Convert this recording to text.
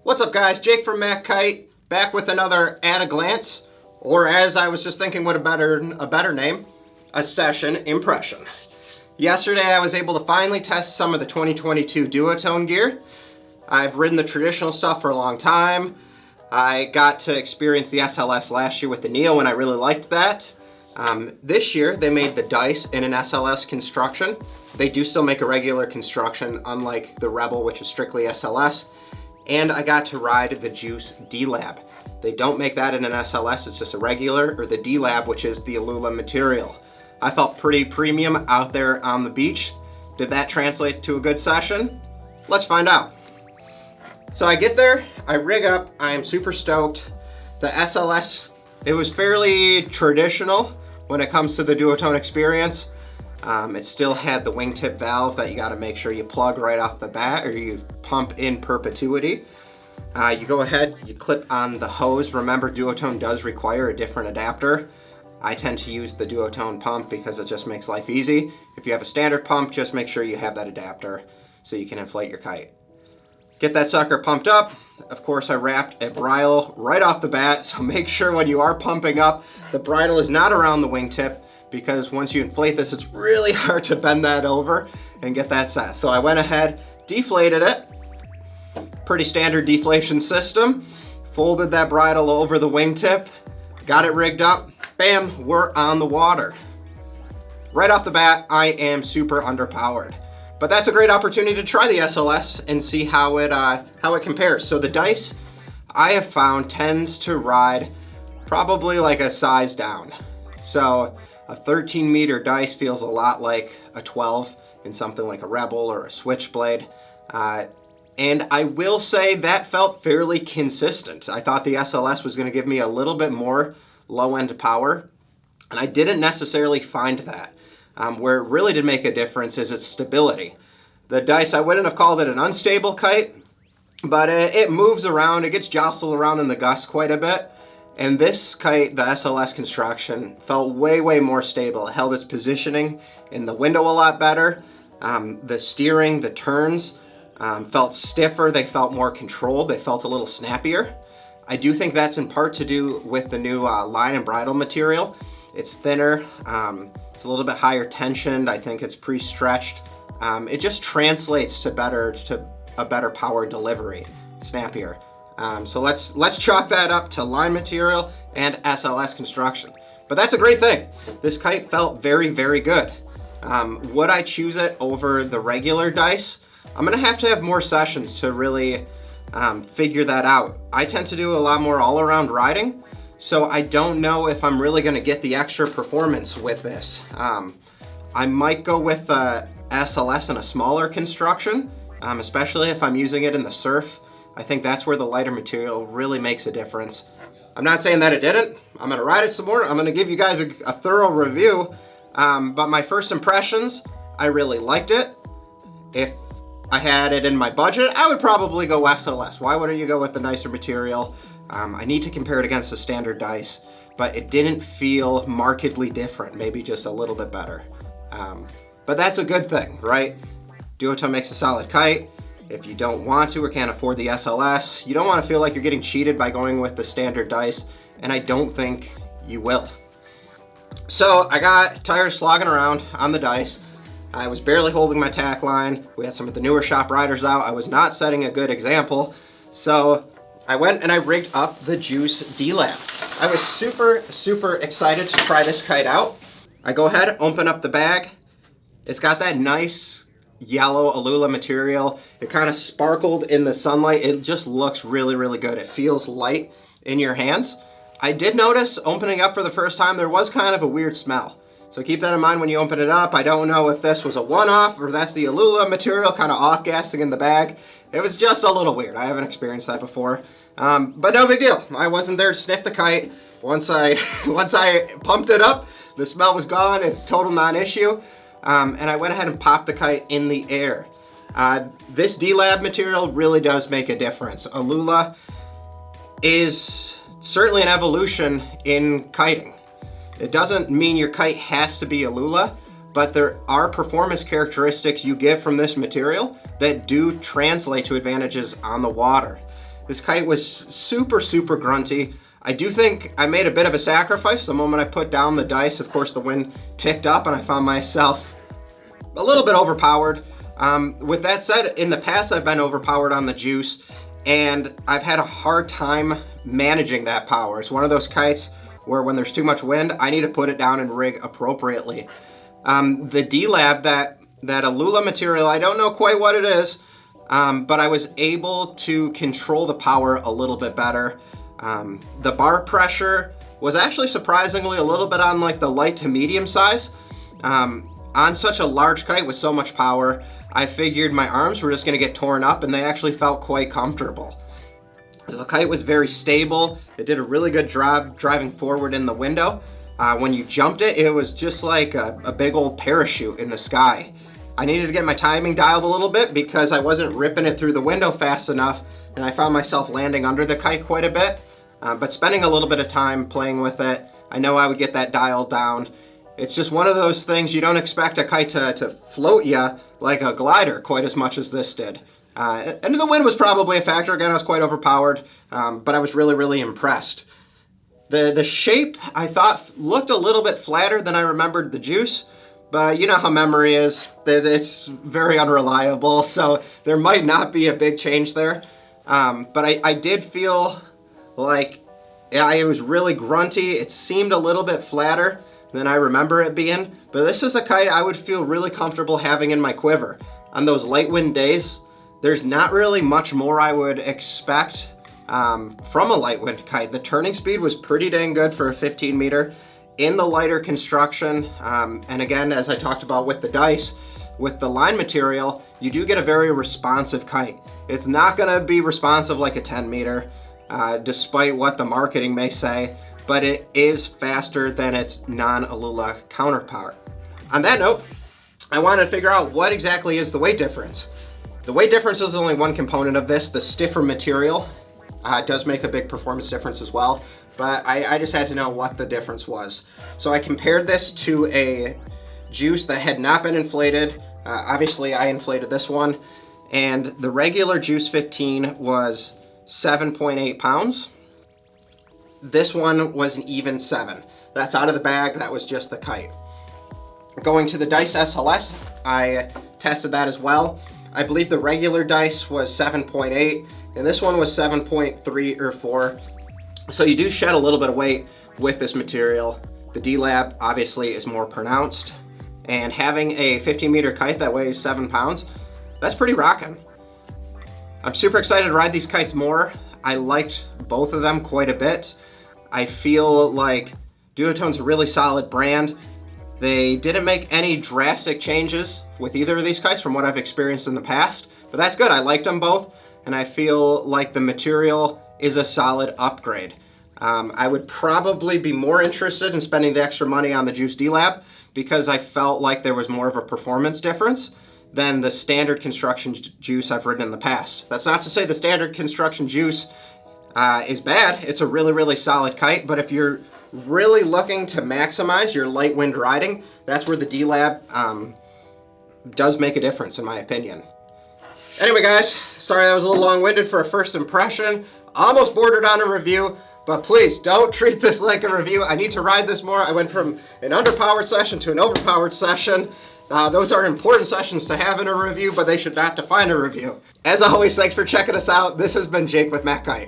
What's up guys, Jake from MACkite, back with another at a glance, or as I was just thinking what a better name, a session impression. Yesterday I was able to finally test some of the 2022 Duotone gear. I've ridden the traditional stuff for a long time. I got to experience the SLS last year with the Neo and I really liked that. This year they made the Dice in an SLS construction. They do still make a regular construction, unlike the Rebel, which is strictly SLS. And I got to ride the Juice D-Lab. They don't make that in an SLS, it's just a regular, or the D-Lab, which is the Alula material. I felt pretty premium out there on the beach. Did that translate to a good session? Let's find out. So I get there, I rig up, I am super stoked. The SLS, it was fairly traditional when it comes to the Duotone experience. It still had the wingtip valve that you got to make sure you plug right off the bat, or you pump in perpetuity. You go ahead, you clip on the hose. Remember, Duotone does require a different adapter. I tend to use the Duotone pump because it just makes life easy. If you have a standard pump, just make sure you have that adapter so you can inflate your kite. Get that sucker pumped up. Of course, I wrapped a bridle right off the bat, so make sure when you are pumping up, the bridle is not around the wingtip, because once you inflate this, it's really hard to bend that over and get that set. So I went ahead, deflated it, pretty standard deflation system, folded that bridle over the wingtip, got it rigged up, bam, we're on the water. Right off the bat, I am super underpowered. But that's a great opportunity to try the SLS and see how it compares. So the Dice, I have found, tends to ride probably like a size down. So a 13 meter Dice feels a lot like a 12 in something like a Rebel or a Switchblade. And I will say that felt fairly consistent. I thought the SLS was going to give me a little bit more low-end power, and I didn't necessarily find that. Where it really did make a difference is its stability. The Dice, I wouldn't have called it an unstable kite, but it moves around, it gets jostled around in the gust quite a bit. And this kite, the SLS construction, felt way more stable. It held its positioning in the window a lot better. The steering, the turns felt stiffer, they felt more controlled, they felt a little snappier. I do think that's in part to do with the new line and bridle material. It's thinner, it's a little bit higher tensioned, I think it's pre-stretched. It just translates to a better power delivery, snappier. So let's chalk that up to line material and SLS construction. But that's a great thing. This kite felt very good. Would I choose it over the regular Dice? I'm gonna have to have more sessions to really figure that out. I tend to do a lot more all-around riding, so I don't know if I'm really gonna get the extra performance with this. I might go with SLS in a smaller construction, especially if I'm using it in the surf. I think that's where the lighter material really makes a difference. I'm not saying that it didn't. I'm gonna ride it some more. I'm gonna give you guys a thorough review. But my first impressions, I really liked it. If I had it in my budget, I would probably go SLS. Why wouldn't you go with the nicer material? I need to compare it against the standard Dice, but it didn't feel markedly different, maybe just a little bit better. But that's a good thing, right? Duotone makes a solid kite. If you don't want to or can't afford the SLS, you don't want to feel like you're getting cheated by going with the standard Dice, and I don't think you will. So I got tired of slogging around on the Dice. I was barely holding my tack line. We had some of the newer shop riders out. I was not setting a good example. So I went and I rigged up the Juice D-Lab. I was super excited to try this kite out. I go ahead, open up the bag. It's got that nice yellow Alula material. It kind of sparkled in the sunlight. It just looks really good. It feels light in your hands. I did notice opening up for the first time, there was kind of a weird smell. So keep that in mind when you open it up. I don't know if this was a one-off or that's the Alula material kind of off-gassing in the bag. It was just a little weird. I haven't experienced that before. But no big deal. I wasn't there to sniff the kite. Once I pumped it up, the smell was gone. It's total non-issue. And I went ahead and popped the kite in the air. This D-Lab material really does make a difference. Alula is certainly an evolution in kiting. It doesn't mean your kite has to be Alula, but there are performance characteristics you get from this material that do translate to advantages on the water. This kite was super, super grunty. I do think I made a bit of a sacrifice. The moment I put down the dice, of course, the wind ticked up and I found myself a little bit overpowered. With that said, in the past, I've been overpowered on the juice and I've had a hard time managing that power. It's one of those kites where when there's too much wind, I need to put it down and rig appropriately. The D-Lab, that Alula material, I don't know quite what it is, but I was able to control the power a little bit better. The bar pressure was actually surprisingly a little bit on like the light to medium size. On such a large kite with so much power, I figured my arms were just gonna get torn up, and they actually felt quite comfortable. The kite was very stable. It did a really good job driving forward in the window. When you jumped it, it was just like a big old parachute in the sky. I needed to get my timing dialed a little bit because I wasn't ripping it through the window fast enough, and I found myself landing under the kite quite a bit. But spending a little bit of time playing with it, I know I would get that dialed down. It's just one of those things, you don't expect a kite to float you like a glider quite as much as this did. And the wind was probably a factor. Again, I was quite overpowered, but I was really, really impressed. The shape, I thought, looked a little bit flatter than I remembered the juice, but you know how memory is. It's very unreliable, so there might not be a big change there. But I did feel like it was really grunty. It seemed a little bit flatter than I remember it being, but this is a kite I would feel really comfortable having in my quiver. On those light wind days, there's not really much more I would expect from a light wind kite. The turning speed was pretty dang good for a 15 meter in the lighter construction. And again, as I talked about with the dice, with the line material, you do get a very responsive kite. It's not gonna be responsive like a 10 meter, despite what the marketing may say, but it is faster than its non-Alula counterpart. On that note, I wanted to figure out what exactly is the weight difference. The weight difference is only one component of this. The stiffer material does make a big performance difference as well, but I just had to know what the difference was. So I compared this to a juice that had not been inflated. Obviously I inflated this one, and the regular Juice 15 was 7.8 pounds. This one was an even 7. That's out of the bag, that was just the kite. Going to the Dice SLS, I tested that as well. I believe the regular dice was 7.8, and this one was 7.3 or 4. So you do shed a little bit of weight with this material. The D-Lab obviously is more pronounced, and having a 15 meter kite that weighs 7 pounds, that's pretty rocking. I'm super excited to ride these kites more. I liked both of them quite a bit. I feel like Duotone's a really solid brand. They didn't make any drastic changes with either of these kites from what I've experienced in the past, but that's good. I liked them both, and I feel like the material is a solid upgrade. I would probably be more interested in spending the extra money on the Juice D-Lab because I felt like there was more of a performance difference than the standard construction juice I've ridden in the past. That's not to say the standard construction juice is bad. It's a really, really solid kite, but if you're really looking to maximize your light wind riding, that's where the D-Lab does make a difference in my opinion. Anyway guys, sorry that was a little long-winded for a first impression. Almost bordered on a review, but please don't treat this like a review. I need to ride this more. I went from an underpowered session to an overpowered session. Those are important sessions to have in a review, but they should not define a review. As always, thanks for checking us out. This has been Jake with MACkite.